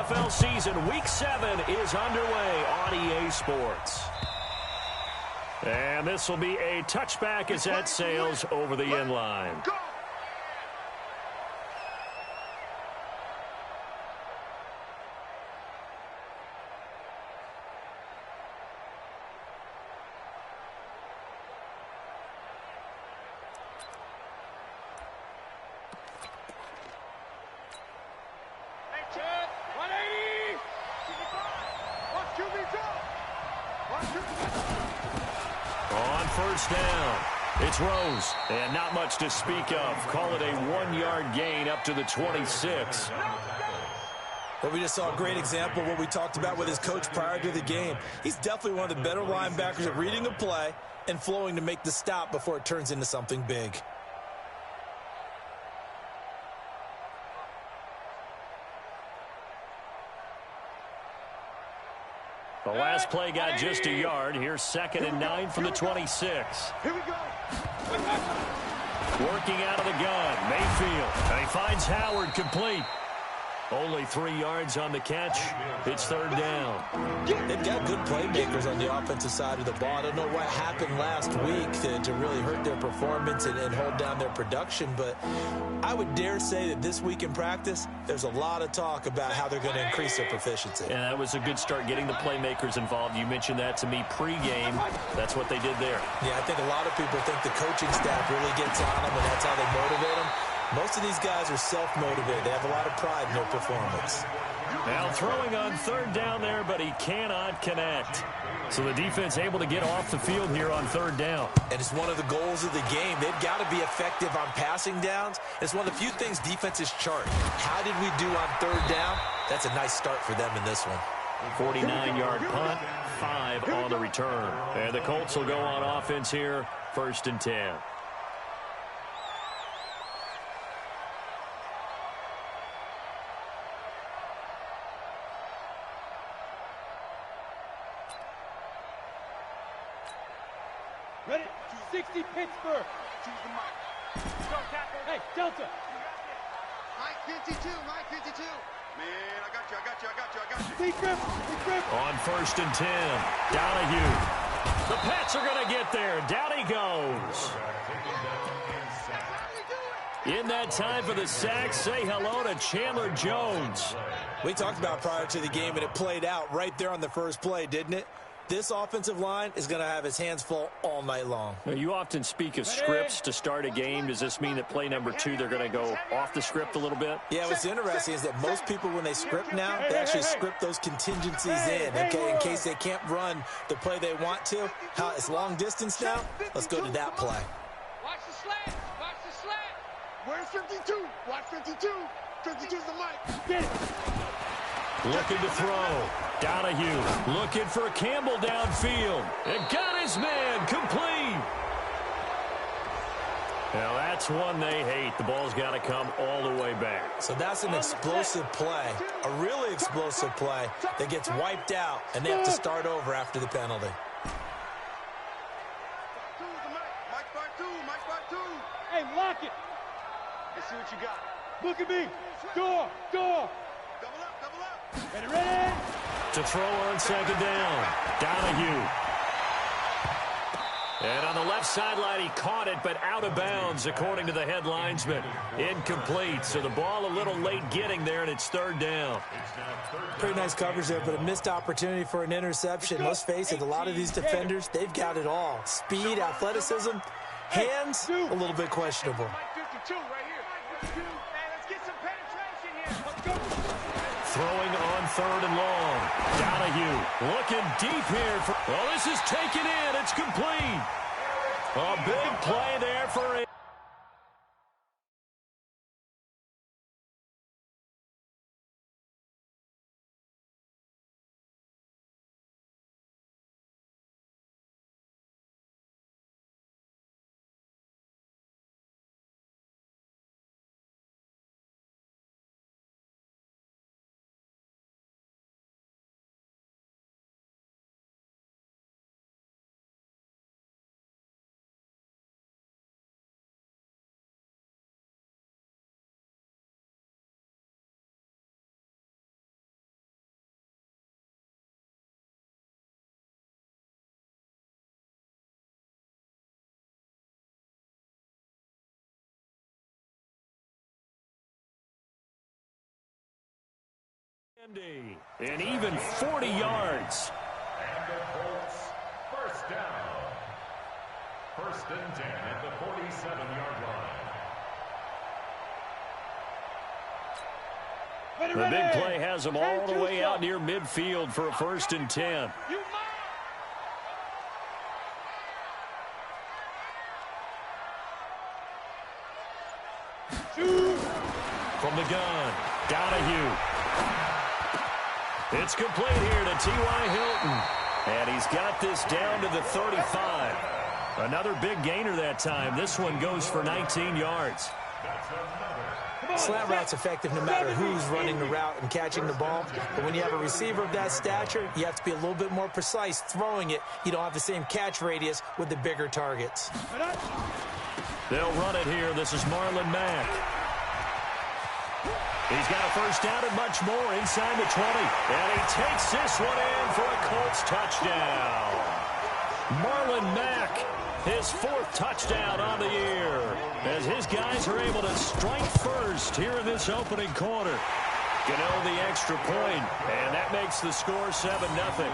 NFL season, Week 7 is underway on EA Sports. And this will be a touchback as that sails over the end line. On first down, it's Rose, and not much to speak of. Call it a 1-yard gain up to the 26. Well, we just saw a great example of what we talked about with his coach prior to the game. He's definitely one of the better linebackers at reading a play and flowing to make the stop before it turns into something big. The last play got just a yard. Here's 2nd and 9 from the 26. Here we go. Working out of the gun, Mayfield. And he finds Howard complete. Only 3 yards on the catch. It's 3rd down. They've got good playmakers on the offensive side of the ball. I don't know what happened last week to really hurt their performance and hold down their production, but I would dare say that this week in practice, there's a lot of talk about how they're going to increase their proficiency. And that was a good start, getting the playmakers involved. You mentioned that to me pregame. That's what they did there. Yeah, I think a lot of people think the coaching staff really gets on them, and that's how they motivate them. Most of these guys are self-motivated. They have a lot of pride in their performance. Now throwing on 3rd down there, but he cannot connect. So the defense able to get off the field here on 3rd down. And it's one of the goals of the game. They've got to be effective on passing downs. It's one of the few things defenses chart. How did we do on 3rd down? That's a nice start for them in this one. 49-yard punt, 5 on the return. And the Colts will go on offense here, 1st and 10. Ready? 60 Pittsburgh. Choose the mic. Hey, Delta. Mike 52, Mike 52. Man, I got you. Big grip. On 1st and 10, Donahue. The Pats are going to get there. Down he goes. In that time for the sack, say hello to Chandler Jones. We talked about prior to the game, and it played out right there on the first play, didn't it? This offensive line is going to have his hands full all night long. Now, you often speak of scripts to start a game. Does this mean that play number 2, they're going to go off the script a little bit? Yeah, what's interesting is that most people, when they script now, they actually script those contingencies in, okay, in case they can't run the play they want to. How it's long distance now? Let's go to that play. Watch the slant. Where's 52? Watch 52. 52's the mic. Get it. Looking to throw. Donahue looking for Campbell downfield. And got his man complete. Now that's one they hate. The ball's got to come all the way back. So that's an explosive play, a really explosive play that gets wiped out, and they have to start over after the penalty. Mike 52. Hey, lock it. Let's see what you got. Look at me. Door. Double up. Ready. To throw on 2nd down. Donahue. And on the left sideline, he caught it, but out of bounds, according to the head linesman. Incomplete, so the ball a little late getting there, and it's 3rd down. Pretty nice coverage there, but a missed opportunity for an interception. Let's face it, a lot of these defenders, they've got it all. Speed, athleticism, hands, a little bit questionable. Mike 52 right here. Hey, let's get some penetration here. Let's go. Throwing on 3rd and long. Donahue looking deep here. Oh, this is taken in. It's complete. A big play there for him. 70 and even 40 yards. And the Colts first down. First and 10 at the 47-yard line. The big play has them all the way out near midfield for a first and 10. From the gun, Donahue. It's complete here to T.Y. Hilton. And he's got this down to the 35. Another big gainer that time. This one goes for 19 yards. Slant route's effective no matter who's running the route and catching the ball. But when you have a receiver of that stature, you have to be a little bit more precise throwing it. You don't have the same catch radius with the bigger targets. They'll run it here. This is Marlon Mack. He's got a first down and much more inside the 20. And he takes this one in for a Colts touchdown. Marlon Mack, his fourth touchdown on the year, as his guys are able to strike first here in this opening quarter. Gano the extra point, and that makes the score 7-0.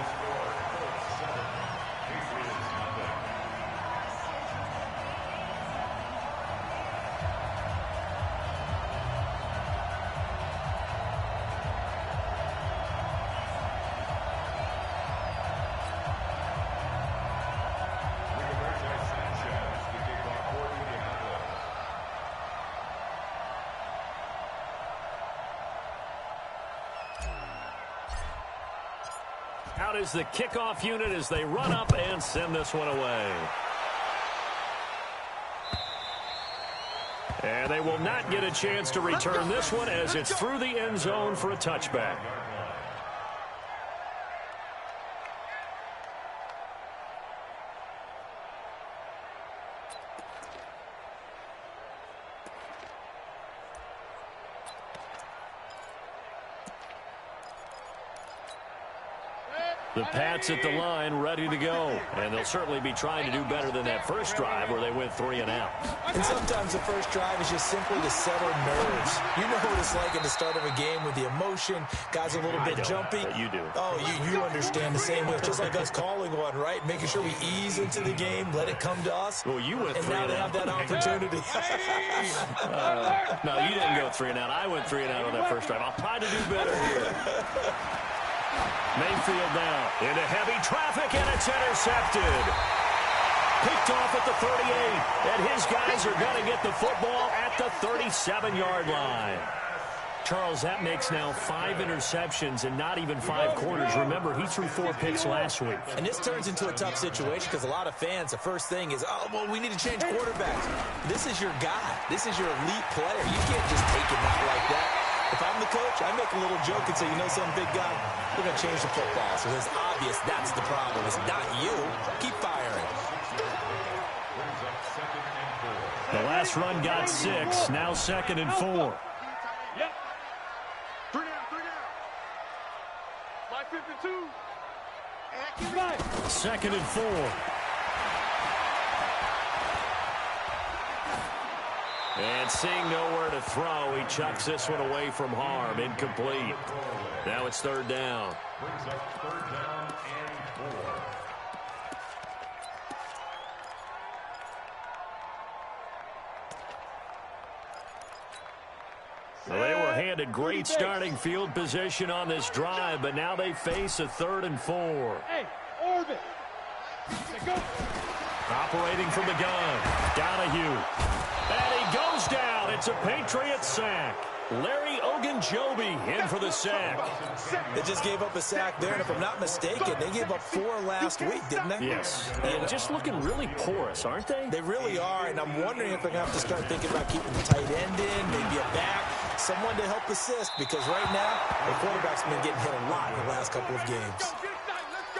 Out is the kickoff unit as they run up and send this one away. And they will not get a chance to return this one as it's through the end zone for a touchback. The Pats at the line ready to go. And they'll certainly be trying to do better than that first drive where they went 3 and out. And sometimes the first drive is just simply to settle nerves. You know what it's like at the start of a game with the emotion. Guys a little bit jumpy. You do. Oh, you understand the same way. Just like us calling one, right? Making sure we ease into the game, let it come to us. Well, you went 3 and out. And now they have that opportunity. No, you didn't go 3 and out. I went 3 and out on that first drive. I'll try to do better here. Mayfield now into heavy traffic, and it's intercepted. Picked off at the 38, and his guys are going to get the football at the 37-yard line. Charles, that makes now 5 interceptions in not even 5 quarters. Remember, he threw 4 picks last week. And this turns into a tough situation because a lot of fans, the first thing is, oh, well, we need to change quarterbacks. This is your guy. This is your elite player. You can't just take him out like that. If I'm the coach, I make a little joke and say, you know something, big guy, we're going to change the football. So it's obvious that's the problem. It's not you. Keep firing. The last run got 6. Now 2nd and 4. Yep. 3 down. 552. 2nd and 4. And seeing nowhere to throw, he chucks this one away from harm. Incomplete. Now it's 3rd down. Brings up 3rd down and 4. Well, they were handed great starting field position on this drive, but now they face a 3rd and 4. Hey, orbit. Go. Operating from the gun, Donahue. And he goes down. It's a Patriots sack. Larry Ogunjobi in for the sack. They just gave up a sack there, and if I'm not mistaken, they gave up 4 last week, didn't they? Yes. And just looking really porous, aren't they? They really are, and I'm wondering if they're going to have to start thinking about keeping the tight end in, maybe a back, someone to help assist, because right now, the quarterback's been getting hit a lot in the last couple of games.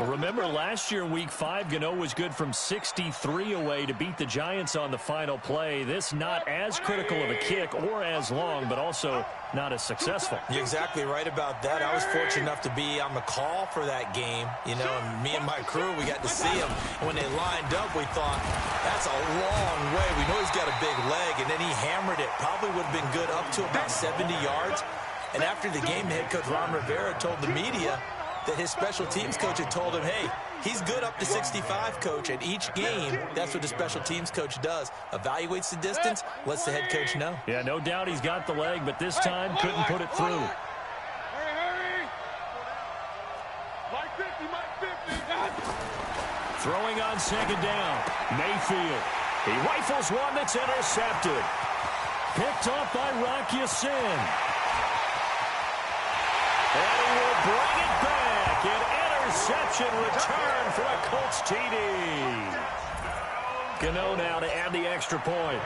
Well, remember, last year in Week 5, Gano was good from 63 away to beat the Giants on the final play. This not as critical of a kick or as long, but also not as successful. You're exactly right about that. I was fortunate enough to be on the call for that game, you know, and me and my crew, we got to see him. And when they lined up, we thought, that's a long way. We know he's got a big leg, and then he hammered it. Probably would have been good up to about 70 yards. And after the game, head coach Ron Rivera told the media that his special teams coach had told him, hey, he's good up to 65, coach. And each game, that's what the special teams coach does. Evaluates the distance, lets the head coach know. Yeah, no doubt he's got the leg, but this time couldn't put it through. Hurry. Like 50, Mike 50. Throwing on second down. Mayfield. He rifles one that's intercepted. Picked off by Rock Ya-Sin. And he will bring it back. An interception return for a Colts TD. Gano now to add the extra point.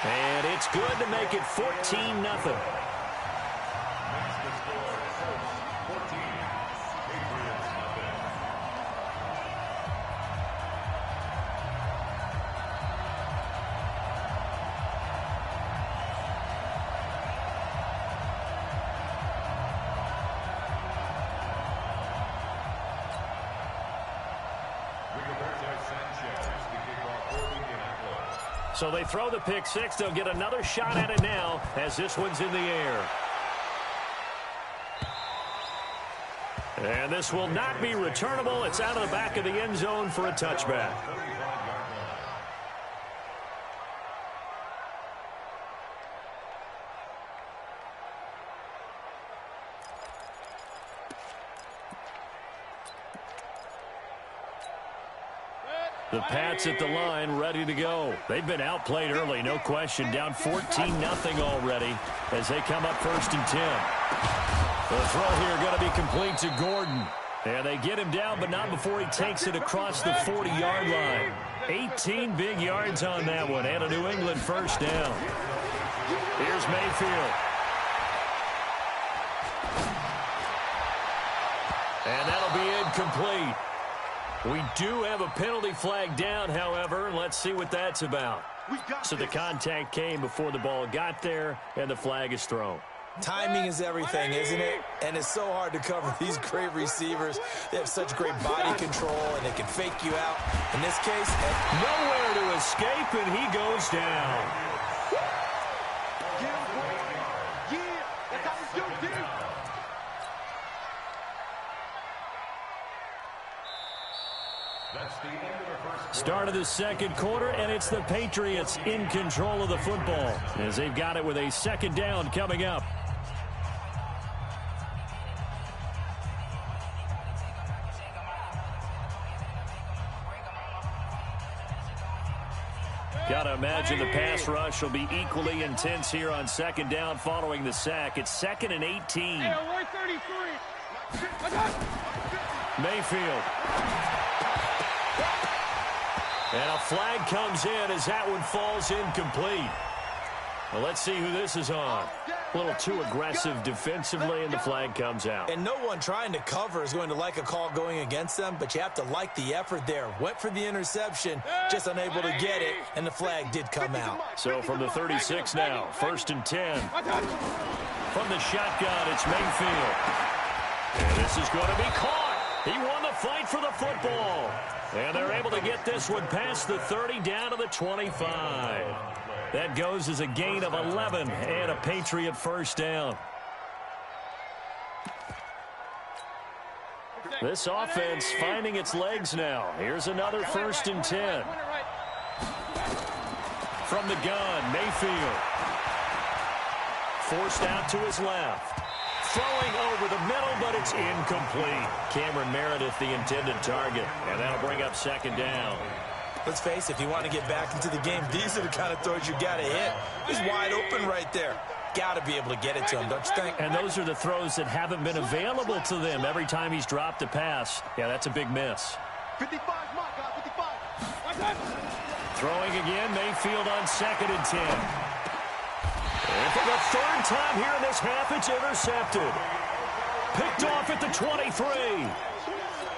And it's good to make it 14-0. So they throw the pick six. They'll get another shot at it now as this one's in the air. And this will not be returnable. It's out of the back of the end zone for a touchback. The Pats at the line, ready to go. They've been outplayed early, no question. Down 14-0 already as they come up 1st and 10. The throw here going to be complete to Gordon. And they get him down, but not before he takes it across the 40-yard line. 18 big yards on that one, and a New England first down. Here's Mayfield. And that'll be incomplete. We do have a penalty flag down, however. Let's see what that's about. So the contact came before the ball got there, and the flag is thrown. Timing is everything, isn't it? And it's so hard to cover these great receivers. They have such great body control, and they can fake you out. In this case, nowhere to escape, and he goes down. Start of the second quarter, and it's the Patriots in control of the football as they've got it with a second down coming up. Got to imagine the pass rush will be equally intense here on second down following the sack. It's 2nd and 18. Mayfield. And a flag comes in as that one falls incomplete. Well, let's see who this is on. A little too aggressive defensively, and the flag comes out. And no one trying to cover is going to like a call going against them, but you have to like the effort there. Went for the interception, just unable to get it, and the flag did come out. So from the 36 now, 1st and 10. From the shotgun, it's Mayfield. And this is going to be caught. He won the fight for the football. And they're able to get this one past the 30 down to the 25. That goes as a gain of 11 and a Patriot first down. This offense finding its legs now. Here's another 1st and 10. From the gun, Mayfield. Forced out to his left. Throwing over the middle, but it's incomplete. Cameron Meredith, the intended target, and that'll bring up second down. Let's face it, if you want to get back into the game, these are the kind of throws you got to hit. He's wide open right there. Got to be able to get it to him, don't you think? And those are the throws that haven't been available to them every time he's dropped a pass. Yeah, that's a big miss. 55, my God, 55. Throwing again, Mayfield on 2nd and 10. And for the 3rd time here in this half, it's intercepted. Picked off at the 23.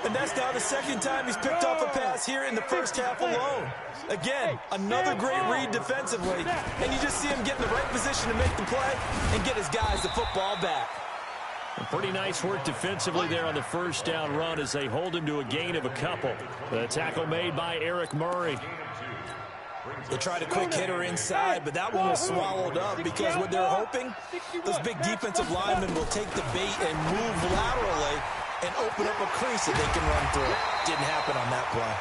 And that's now the 2nd time he's picked off a pass here in the first half alone. Again, another great read defensively. And you just see him get in the right position to make the play and get his guys the football back. Pretty nice work defensively there on the first down run as they hold him to a gain of a couple. The tackle made by Eric Murray. They tried a quick hitter inside, but that one was swallowed up because what they're hoping, those big defensive linemen will take the bait and move laterally and open up a crease that they can run through. Didn't happen on that play.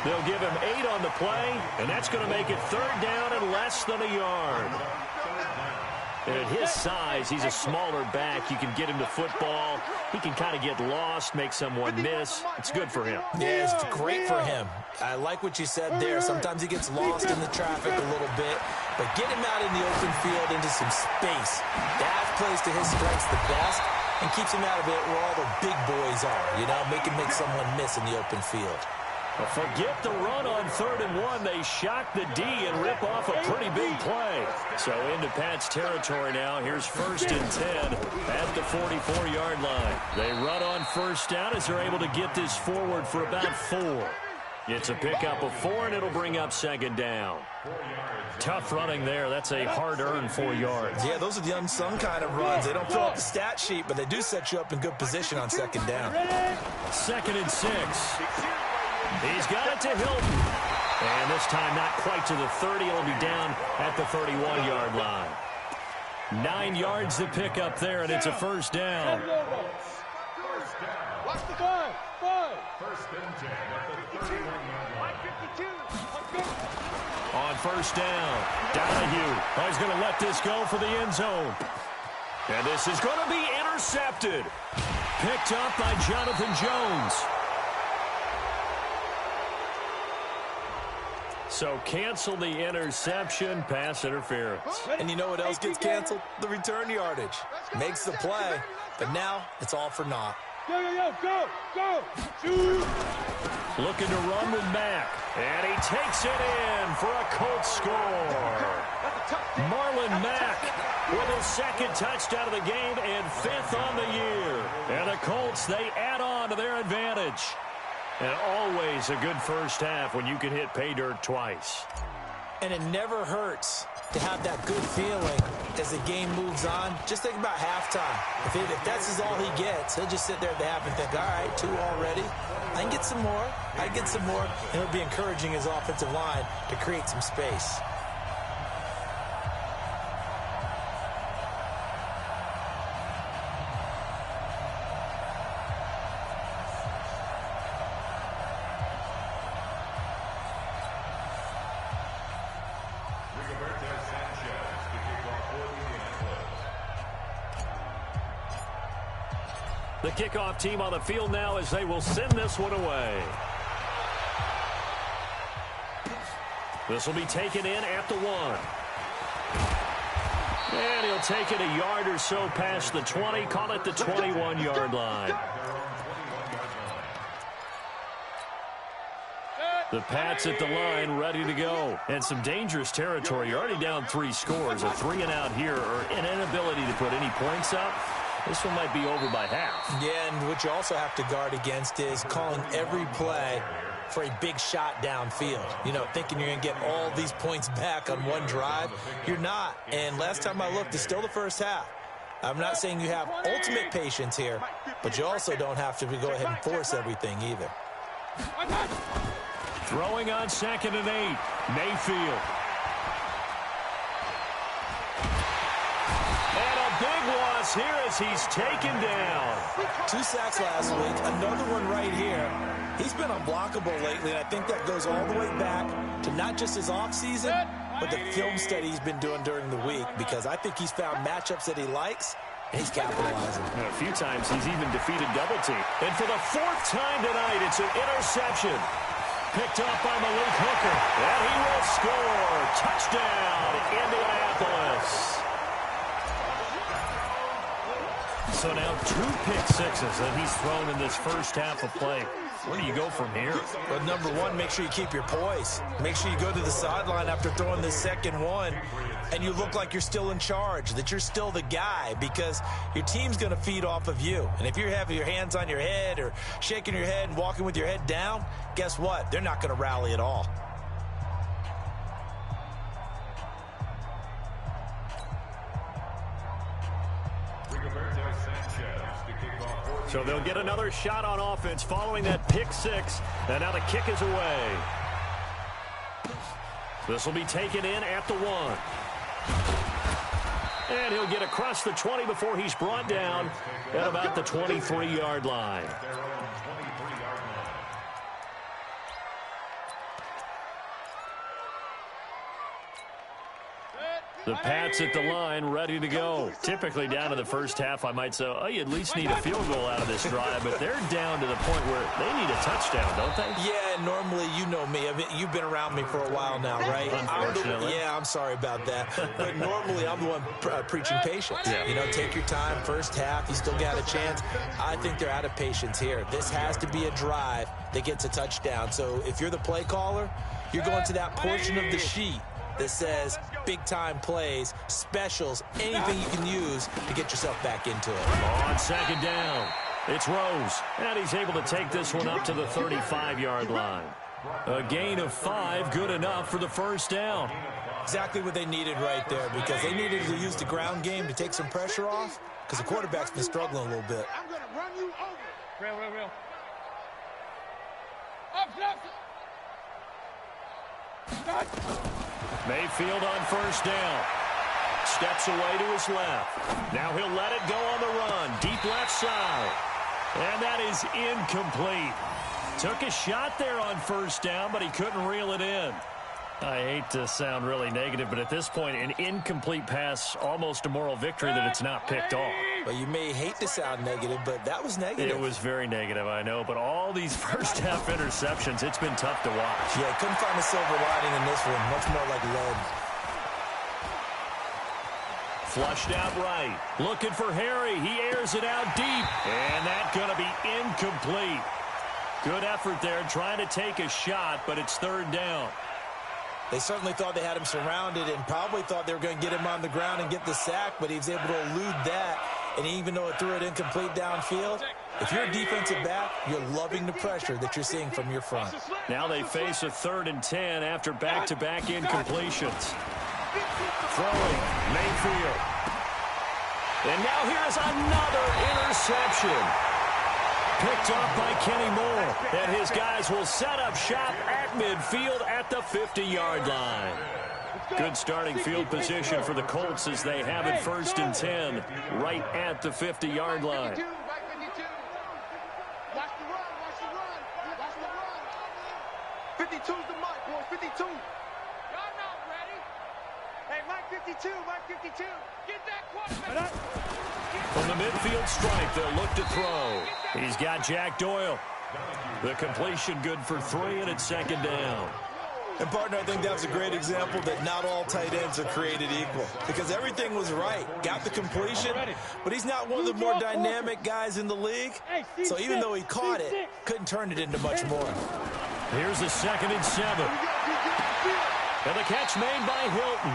They'll give him 8 on the play, and that's going to make it 3rd down and less than a yard. And at his size, he's a smaller back. You can get him to football. He can kind of get lost, make someone miss. It's good for him. Yeah, it's great for him. I like what you said there. Sometimes he gets lost in the traffic a little bit, but get him out in the open field into some space. That plays to his strengths the best and keeps him out of it where all the big boys are, you know, make someone miss in the open field. Well, forget the run on 3rd and 1. They shock the D and rip off a pretty big play. So into Pat's territory now. Here's 1st and 10 at the 44-yard line. They run on 1st down as they're able to get this forward for about 4. It's a pickup of 4, and it'll bring up 2nd down. Tough running there. That's a hard-earned 4 yards. Yeah, those are the unsung kind of runs. They don't fill out the stat sheet, but they do set you up in good position on 2nd down. 2nd and 6. He's got it to Hilton. And this time not quite to the 30. It'll be down at the 31-yard line. 9 yards to pick up there, and it's a 1st down. Watch the 5. 1st and 10 at the 31-yard line. 52. Let's go. On 1st down, Donahue. Oh, he's going to let this go for the end zone. And this is going to be intercepted. Picked up by Jonathan Jones. So cancel the interception, pass interference. And you know what else gets canceled? The return yardage. Makes the play, but now it's all for naught. Go. Shoot. Looking to run with Mack. And he takes it in for a Colts score. Marlon Mack with his 2nd touchdown of the game and 5th on the year. And the Colts, they add on to their advantage. And always a good first half when you can hit pay dirt twice. And it never hurts to have that good feeling as the game moves on. Just think about halftime. If that's all he gets, he'll just sit there at the half and think, all right, 2 already. I can get some more. And it'll be encouraging his offensive line to create some space. The kickoff team on the field now as they will send this one away. This will be taken in at the 1. And he'll take it a yard or so past the 20, call it the 21-yard line. The Pats at the line, ready to go. And some dangerous territory. You're already down 3 scores. A 3-and-out here, or an inability to put any points up. This one might be over by half. Yeah, and what you also have to guard against is calling every play for a big shot downfield. You know, thinking you're going to get all these points back on one drive. You're not. And last time I looked, it's still the first half. I'm not saying you have ultimate patience here, but you also don't have to go ahead and force everything either. Throwing on 2nd and 8. Mayfield. And a big loss here as he's taken down. 2 sacks last week. Another one right here. He's been unblockable lately, and I think that goes all the way back to not just his offseason, but the film study he's been doing during the week, because I think he's found matchups that he likes, and he's capitalizing. And a few times he's even defeated double team. And for the 4th time tonight, it's an interception. Picked up by Malik Hooker. And he will score. Touchdown, Indianapolis. So now 2 pick sixes that he's thrown in this first half of play. Where do you go from here? Well, number one, make sure you keep your poise. Make sure you go to the sideline after throwing this second one, and you look like you're still in charge, that you're still the guy, because your team's going to feed off of you. And if you're having your hands on your head or shaking your head and walking with your head down, guess what? They're not going to rally at all. So they'll get another shot on offense following that pick six. And now the kick is away. This will be taken in at the 1. And he'll get across the 20 before he's brought down at about the 23-yard line. The Pats at the line, ready to go. Typically down to the first half, I might say, oh, you at least need a field goal out of this drive, but they're down to the point where they need a touchdown, don't they? Yeah, normally, you know me. I mean, you've been around me for a while now, right? Unfortunately. I'm sorry about that. But normally, I'm the one preaching patience. Yeah. You know, take your time, first half, you still got a chance. I think they're out of patience here. This has to be a drive that gets a touchdown. So if you're the play caller, you're going to that portion of the sheet that says big-time plays, specials, anything you can use to get yourself back into it. On second down, it's Rose, and he's able to take this one up to the 35-yard line. A gain of 5, good enough for the first down. Exactly what they needed right there, because they needed to use the ground game to take some pressure off, because the quarterback's been struggling a little bit. I'm going to run you over. Real. Up. Mayfield on first down. Steps away to his left. Now he'll let it go on the run. Deep left side. And that is incomplete. Took a shot there on first down, but he couldn't reel it in. I hate to sound really negative, but at this point, an incomplete pass, almost a moral victory that it's not picked off. Well, you may hate to sound negative, but that was negative. It was very negative, I know, but all these first-half interceptions, it's been tough to watch. Yeah, couldn't find a silver lining in this one. Much more like lead. Flushed out right. Looking for Harry. He airs it out deep. And that's going to be incomplete. Good effort there trying to take a shot, but it's third down. They certainly thought they had him surrounded and probably thought they were going to get him on the ground and get the sack, but he was able to elude that. And even though it threw it incomplete downfield, if you're a defensive back, you're loving the pressure that you're seeing from your front. Now they face a 3rd and 10 after back-to-back incompletions. Throwing, Mayfield. And now here's another interception. Picked off by Kenny Moore. And his guys will set up shop at midfield at the 50-yard line. Good starting field position for the Colts as they have it 1st and 10 right at the 50-yard line. 52's the mark, boys. 52. Y'all not ready. Hey, Mike 52, Mike 52. Get that quarterback. From the midfield stripe, they'll look to throw. He's got Jack Doyle. The completion good for 3, and it's 2nd down. And, partner, I think that's a great example that not all tight ends are created equal. Because everything was right. Got the completion, but he's not one of the more dynamic guys in the league. So even though he caught it, couldn't turn it into much more. Here's a 2nd and 7. And the catch made by Hilton.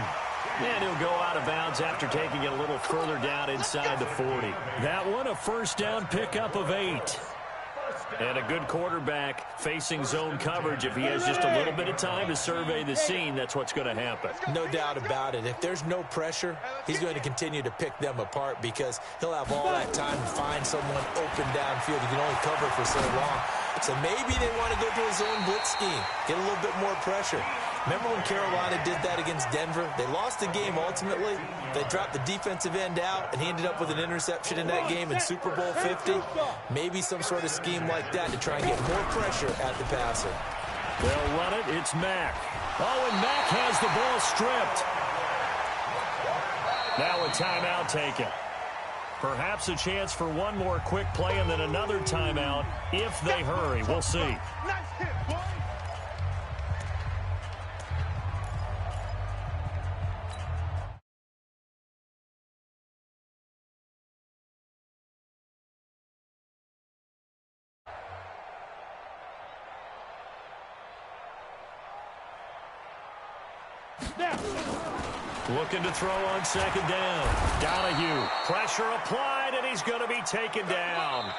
And he'll go out of bounds after taking it a little further down inside the 40. That one, a first down pickup of 8. And a good quarterback facing zone coverage. If he has just a little bit of time to survey the scene, that's what's going to happen. No doubt about it. If there's no pressure, he's going to continue to pick them apart because he'll have all that time to find someone open downfield. He can only cover for so long. So maybe they want to go to a zone blitz scheme, get a little bit more pressure. Remember when Carolina did that against Denver? They lost the game ultimately. They dropped the defensive end out, and he ended up with an interception in that game in Super Bowl 50. Maybe some sort of scheme like that to try and get more pressure at the passer. They'll run it. It's Mack. Oh, and Mack has the ball stripped. Now a timeout taken. Perhaps a chance for one more quick play and then another timeout if they hurry. We'll see. Nice hit, boy. Looking to throw on 2nd down. Donahue. Pressure applied, and he's going to be taken down.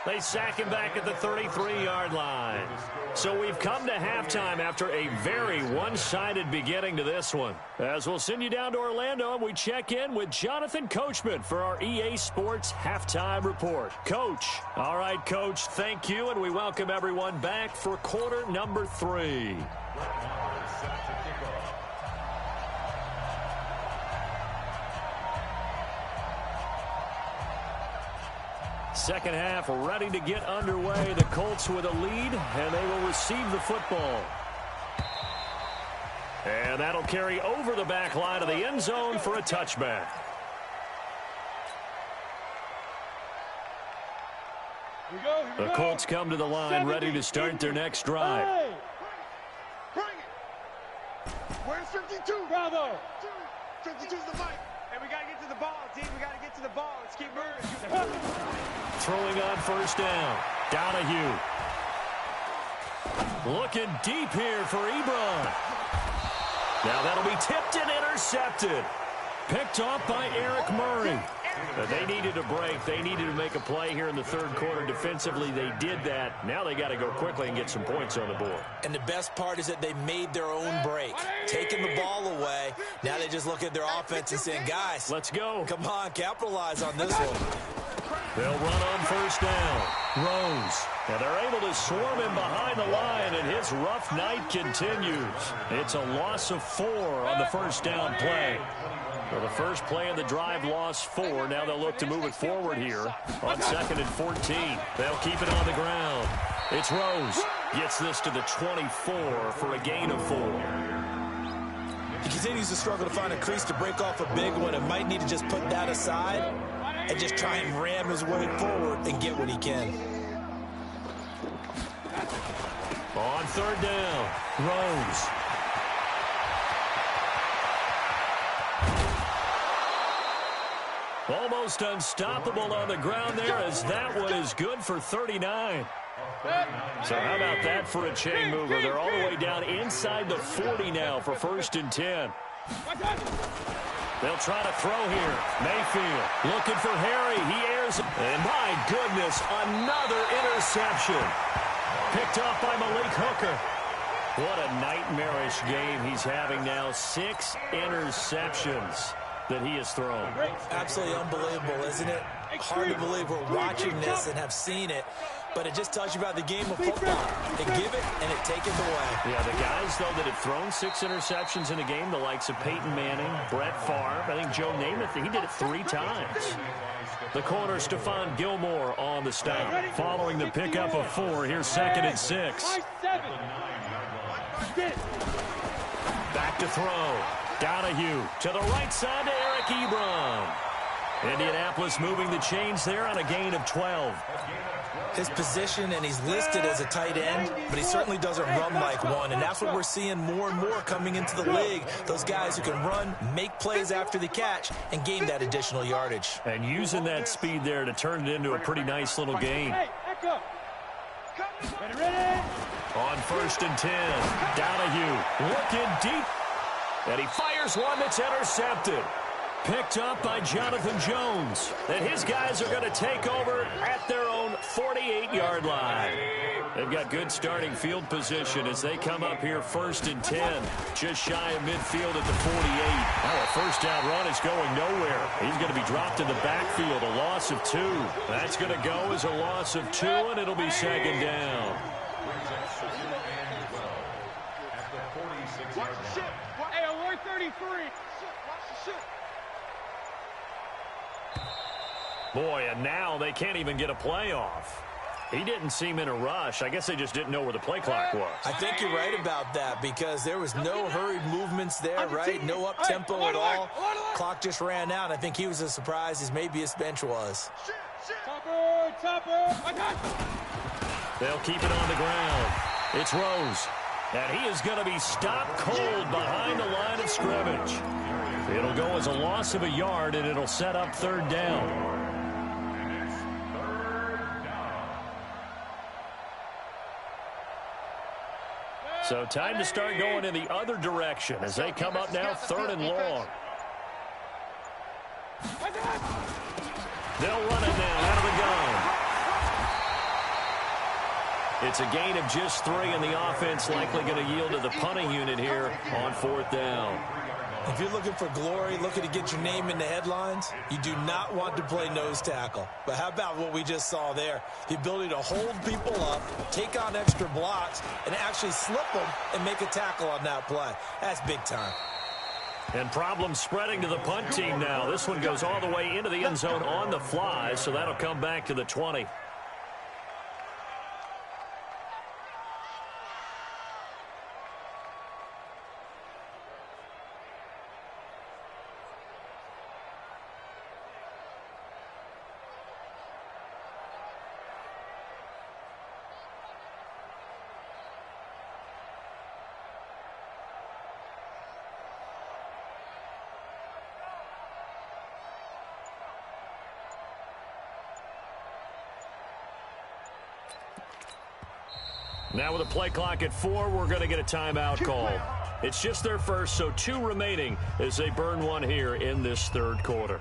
They sack him back at the 33-yard line. So we've come to halftime after a very one-sided beginning to this one. As we'll send you down to Orlando, and we check in with Jonathan Coachman for our EA Sports Halftime Report. Coach. All right, Coach, thank you, and we welcome everyone back for quarter number 3. Set to kick off. Second half ready to get underway. The Colts with a lead, and they will receive the football. And that'll carry over the back line of the end zone for a touchback. The Colts come to the line ready to start their next drive. Bring it. Where's 52? Bravo. 52's the mic. And we got to get to the ball, team. We got to get to the ball. Let's keep moving. Throwing on first down. Donahue. Looking deep here for Ebron. Now that'll be tipped and intercepted. Picked off by Eric Murray. They needed a break. They needed to make a play here in the third quarter. Defensively, they did that. Now they got to go quickly and get some points on the board. And the best part is that they made their own break, taking the ball away. Now they just look at their offense and saying, guys, let's go. Come on, capitalize on this one. They'll run on first down. Rose. And they're able to swarm him behind the line, and his rough night continues. It's a loss of 4 on the first down play. So the first play of the drive lost 4. Now they'll look to move it forward here on 2nd and 14. They'll keep it on the ground. It's Rose. Gets this to the 24 for a gain of 4. He continues to struggle to find a crease to break off a big one and might need to just put that aside and just try and ram his way forward and get what he can. On third down, Rose. Almost unstoppable on the ground there, as that one is good for 39. So how about that for a chain mover? They're all the way down inside the 40 now for 1st and 10. They'll try to throw here. Mayfield looking for Harry. He airs it. And my goodness, another interception. Picked off by Malik Hooker. What a nightmarish game he's having now. 6 interceptions that he has thrown. Absolutely unbelievable, isn't it? Hard to believe we're watching this and have seen it, but it just tells you about the game of football. They give it and it take it away. Yeah, the guys, though, that have thrown 6 interceptions in a game, the likes of Peyton Manning, Brett Favre, I think Joe Namath, he did it 3 times. The corner, Stephon Gilmore on the stop. Following the pickup of 4, here's 2nd and 6. Back to throw. Donahue to the right side to Eric Ebron. Indianapolis moving the chains there on a gain of 12. His position, and he's listed as a tight end, but he certainly doesn't run like one, and that's what we're seeing more and more coming into the league. Those guys who can run, make plays after the catch, and gain that additional yardage. And using that speed there to turn it into a pretty nice little gain. On 1st and 10, Donahue looking deep. And he fires one that's intercepted. Picked up by Jonathan Jones. And his guys are going to take over at their own 48-yard line. They've got good starting field position as they come up here 1st and 10. Just shy of midfield at the 48. Now a first down run is going nowhere. He's going to be dropped in the backfield, a loss of 2. That's going to go as a loss of 2, and it'll be 2nd down. Hey, alert 33. Boy, and now they can't even get a play off. He didn't seem in a rush. I guess they just didn't know where the play clock was. I think you're right about that because there was no hurried movements there, right? No up-tempo at all. Clock just ran out. I think he was as surprised as maybe his bench was. Topper. They'll keep it on the ground. It's Rose. And he is going to be stopped cold behind the line of scrimmage. It'll go as a loss of a yard, and it'll set up 3rd down. So time to start going in the other direction as they come up now 3rd and long. They'll run it now out of the gun. It's a gain of just 3, and the offense likely going to yield to the punting unit here on 4th down. If you're looking for glory, looking to get your name in the headlines, you do not want to play nose tackle. But how about what we just saw there? The ability to hold people up, take on extra blocks, and actually slip them and make a tackle on that play. That's big time. And problems spreading to the punt team now. This one goes all the way into the end zone on the fly, so that'll come back to the 20. Now with a play clock at 4, we're going to get a timeout call. It's just their first, so 2 remaining as they burn one here in this third quarter.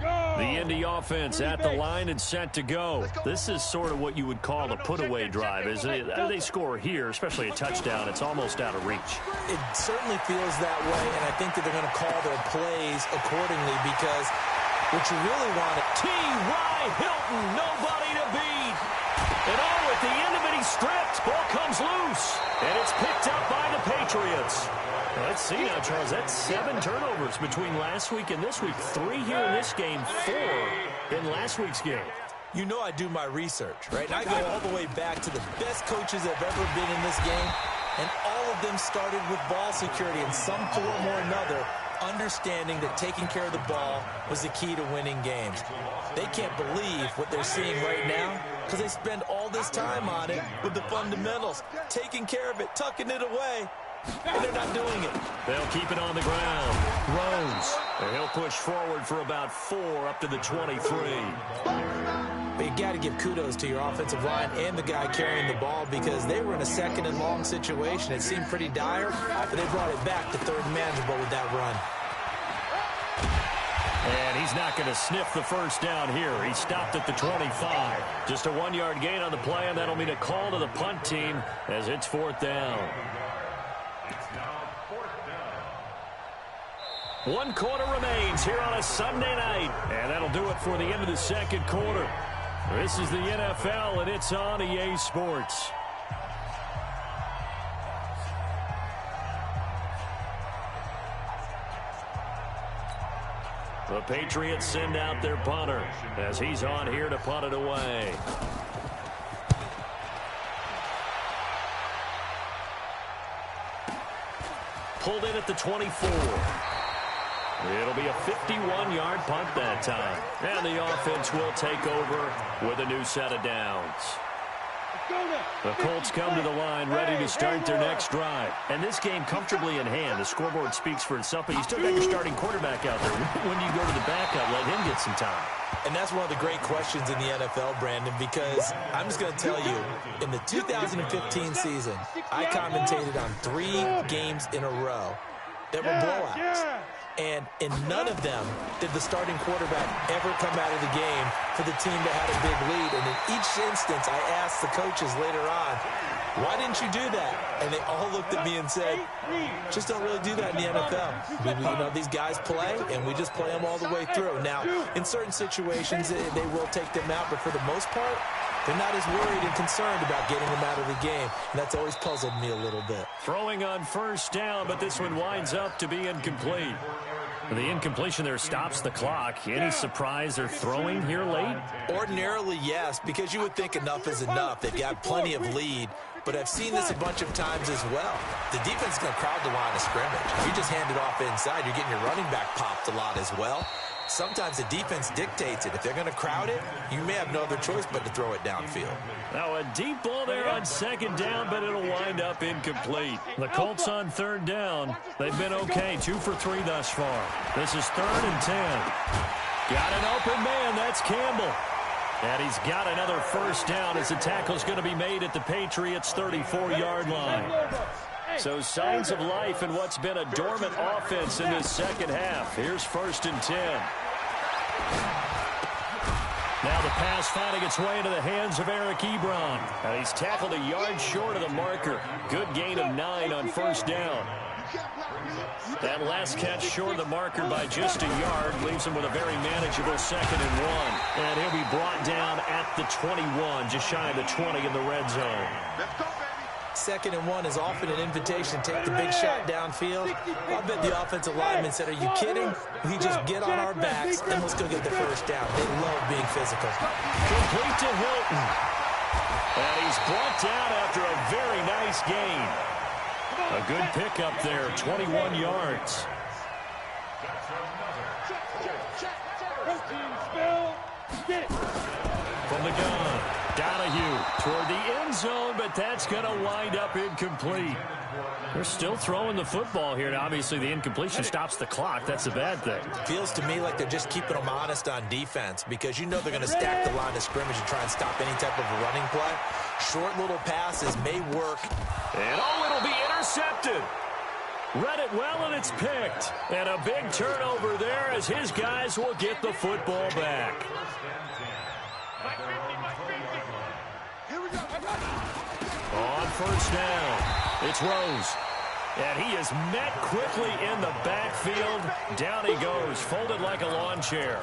The Indy offense at the line and set to go. This is sort of what you would call a put-away drive. As they score here, especially a touchdown, it's almost out of reach. It certainly feels that way, and I think that they're going to call their plays accordingly because what you really want is T.Y. Hilton, nobody to beat. And oh, at the end of it, he's stripped. Ball comes loose. And it's picked up by the Patriots. Let's see now, Charles. That's 7 turnovers between last week and this week. 3 here in this game, 4 in last week's game. You know I do my research, right? And I go all the way back to the best coaches that have ever been in this game. And all of them started with ball security in some form or another, understanding that taking care of the ball was the key to winning games. They can't believe what they're seeing right now because they spend all this time on it with the fundamentals, taking care of it, tucking it away, and they're not doing it. They'll keep it on the ground. Rose. And he'll push forward for about 4 up to the 23. But you got to give kudos to your offensive line and the guy carrying the ball because they were in a 2nd and long situation. It seemed pretty dire, but they brought it back to 3rd and manageable with that run. And he's not going to sniff the first down here. He stopped at the 25. Just a 1-yard gain on the play, and that'll mean a call to the punt team as it's 4th down. It's now 4th down. 1 quarter remains here on a Sunday night. And that'll do it for the end of the 2nd quarter. This is the NFL, and it's on EA Sports. The Patriots send out their punter as he's on here to punt it away. Pulled in at the 24. It'll be a 51-yard punt that time. And the offense will take over with a new set of downs. The Colts come to the line ready to start their next drive. And this game comfortably in hand. The scoreboard speaks for itself, but you still got your starting quarterback out there. When do you go to the backup, let him get some time? And that's one of the great questions in the NFL, Brandon, because I'm just going to tell you, in the 2015 season, I commentated on 3 games in a row that were blowouts. And in none of them did the starting quarterback ever come out of the game for the team that had a big lead. And in each instance, I asked the coaches later on, why didn't you do that? And they all looked at me and said, just don't really do that in the NFL. You know, these guys play, and we just play them all the way through. Now, in certain situations, they will take them out, but for the most part, they're not as worried and concerned about getting them out of the game. And that's always puzzled me a little bit. Throwing on first down, but this one winds up to be incomplete. The incompletion there stops the clock. Any surprise they're throwing here late? Ordinarily, yes, because you would think enough is enough. They've got plenty of lead. But I've seen this a bunch of times as well. The defense is going to crowd the line of scrimmage. If you just hand it off inside, you're getting your running back popped a lot as well. Sometimes the defense dictates it. If they're going to crowd it, you may have no other choice but to throw it downfield. Now a deep ball there on 2nd down, but it'll wind up incomplete. The Colts on 3rd down. They've been okay, 2 for 3 thus far. This is 3rd and 10. Got an open man, that's Campbell. And he's got another first down as the tackle's going to be made at the Patriots' 34-yard line. So signs of life in what's been a dormant offense in this second half. Here's 1st and 10. Now the pass finding its way into the hands of Eric Ebron. And he's tackled a yard short of the marker. Good gain of 9 on first down. That last catch short of the marker by just a yard leaves him with a very manageable 2nd and 1. And he'll be brought down at the 21, just shy of the 20 in the red zone. Let's go, baby. 2nd and 1 is often an invitation to take the big shot downfield. I bet the offensive lineman said, are you kidding? We just get on our backs and let's go get the first down. They love being physical. Complete to Hilton. And he's brought down after a very nice gain. A good pickup there, 21 yards. From the gun, Donahue toward the end zone, but that's going to wind up incomplete. They're still throwing the football here, and obviously the incompletion stops the clock. That's a bad thing. Feels to me like they're just keeping them honest on defense because you know they're going to stack the line of scrimmage and try and stop any type of a running play. Short little passes may work. And it'll be intercepted. Read it well, and it's picked. And a big turnover there as his guys will get the football back. On first down, it's Rose. And he is met quickly in the backfield. Down he goes, folded like a lawn chair.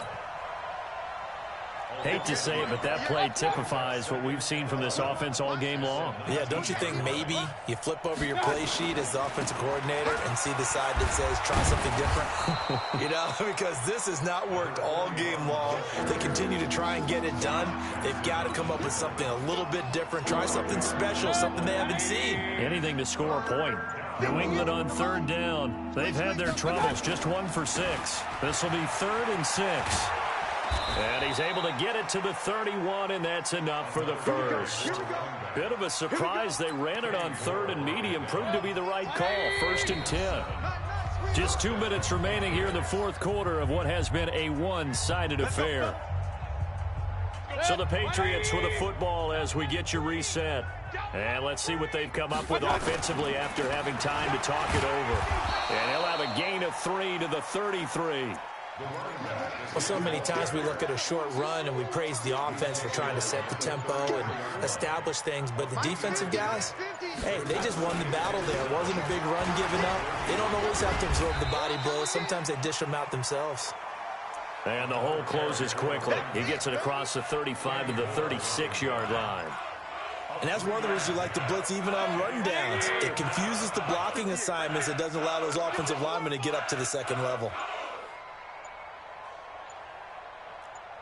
Hate to say it, but that play typifies what we've seen from this offense all game long. Yeah, don't you think maybe you flip over your play sheet as the offensive coordinator and see the side that says try something different? You know, because this has not worked all game long. They continue to try and get it done. They've got to come up with something a little bit different. Try something special, something they haven't seen. Anything to score a point. New England on third down. They've had their troubles, just 1 for 6. This will be 3rd and 6. And he's able to get it to the 31, and that's enough for the first. Bit of a surprise. They ran it on 3rd and medium. Proved to be the right call. 1st and 10. Just 2 minutes remaining here in the 4th quarter of what has been a one-sided affair. So the Patriots with a football as we get you reset. And let's see what they've come up with offensively after having time to talk it over. And he'll have a gain of 3 to the 33. Well, so many times we look at a short run and we praise the offense for trying to set the tempo and establish things, but the defensive guys, hey, they just won the battle there. It wasn't a big run given up. They don't always have to absorb the body blows. Sometimes they dish them out themselves. And the hole closes quickly. He gets it across the 35 to the 36-yard line. And that's one of the reasons you like to blitz even on run downs. It confuses the blocking assignments. It doesn't allow those offensive linemen to get up to the second level.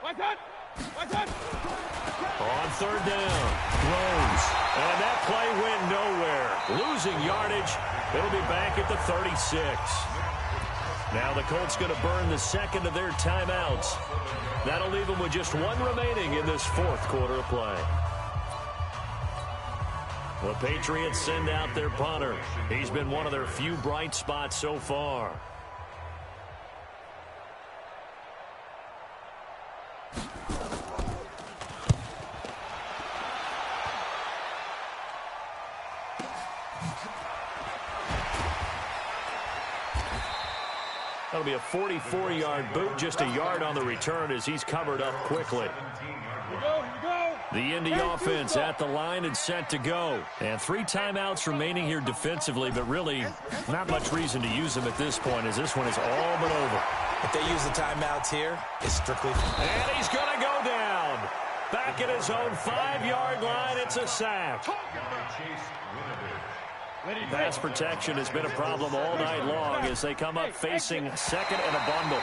On third down, throws. And that play went nowhere. Losing yardage. It'll be back at the 36. Now the Colts going to burn the second of their timeouts. That'll leave them with just 1 remaining in this 4th quarter of play. The Patriots send out their punter. He's been one of their few bright spots so far. That'll be a 44-yard boot, just a yard on the return as he's covered up quickly. The Indy offense at the line and set to go. And 3 timeouts remaining here defensively, but really not much reason to use them at this point as this one is all but over. If they use the timeouts here, it's strictly. And he's going to go down. Back at his own 5-yard line, it's a sack. Pass protection has been a problem all night long as they come up facing second and a bundle.